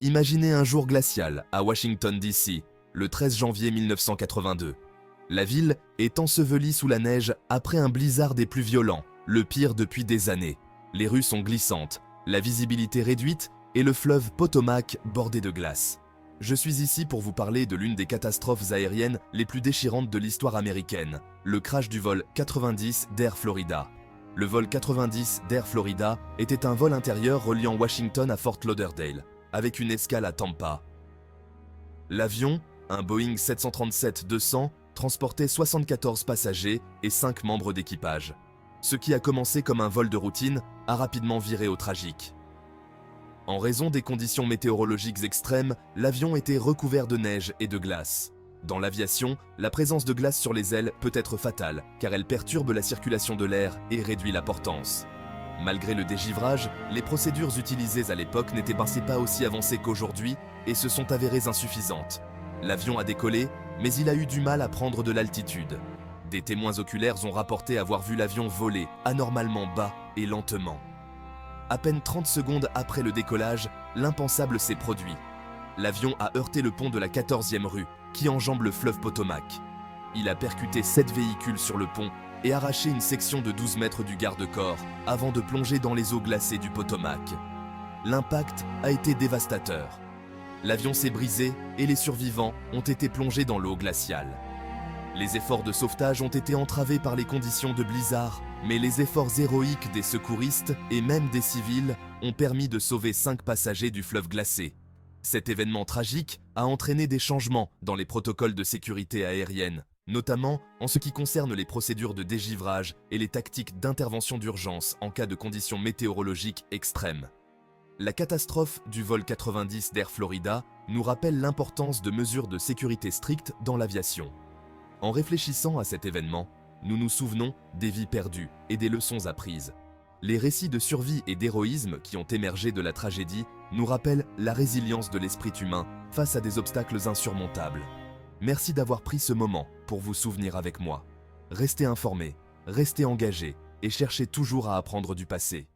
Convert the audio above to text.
Imaginez un jour glacial à Washington DC, le 13 janvier 1982. La ville est ensevelie sous la neige après un blizzard des plus violents, le pire depuis des années. Les rues sont glissantes, la visibilité réduite et le fleuve Potomac bordé de glace. Je suis ici pour vous parler de l'une des catastrophes aériennes les plus déchirantes de l'histoire américaine, le crash du vol 90 d'Air Florida. Le vol 90 d'Air Florida était un vol intérieur reliant Washington à Fort Lauderdale, avec une escale à Tampa. L'avion, un Boeing 737-200, transportait 74 passagers et 5 membres d'équipage. Ce qui a commencé comme un vol de routine a rapidement viré au tragique. En raison des conditions météorologiques extrêmes, l'avion était recouvert de neige et de glace. Dans l'aviation, la présence de glace sur les ailes peut être fatale, car elle perturbe la circulation de l'air et réduit la portance. Malgré le dégivrage, les procédures utilisées à l'époque n'étaient pas aussi avancées qu'aujourd'hui et se sont avérées insuffisantes. L'avion a décollé, mais il a eu du mal à prendre de l'altitude. Des témoins oculaires ont rapporté avoir vu l'avion voler anormalement bas et lentement. À peine 30 secondes après le décollage, l'impensable s'est produit. L'avion a heurté le pont de la 14e rue, qui enjambe le fleuve Potomac. Il a percuté 7 véhicules sur le pont et arraché une section de 12 mètres du garde-corps avant de plonger dans les eaux glacées du Potomac. L'impact a été dévastateur. L'avion s'est brisé et les survivants ont été plongés dans l'eau glaciale. Les efforts de sauvetage ont été entravés par les conditions de blizzard, mais les efforts héroïques des secouristes et même des civils ont permis de sauver 5 passagers du fleuve glacé. Cet événement tragique a entraîné des changements dans les protocoles de sécurité aérienne, notamment en ce qui concerne les procédures de dégivrage et les tactiques d'intervention d'urgence en cas de conditions météorologiques extrêmes. La catastrophe du vol 90 d'Air Florida nous rappelle l'importance de mesures de sécurité strictes dans l'aviation. En réfléchissant à cet événement, nous nous souvenons des vies perdues et des leçons apprises. Les récits de survie et d'héroïsme qui ont émergé de la tragédie nous rappellent la résilience de l'esprit humain face à des obstacles insurmontables. Merci d'avoir pris ce moment pour vous souvenir avec moi. Restez informés, restez engagés et cherchez toujours à apprendre du passé.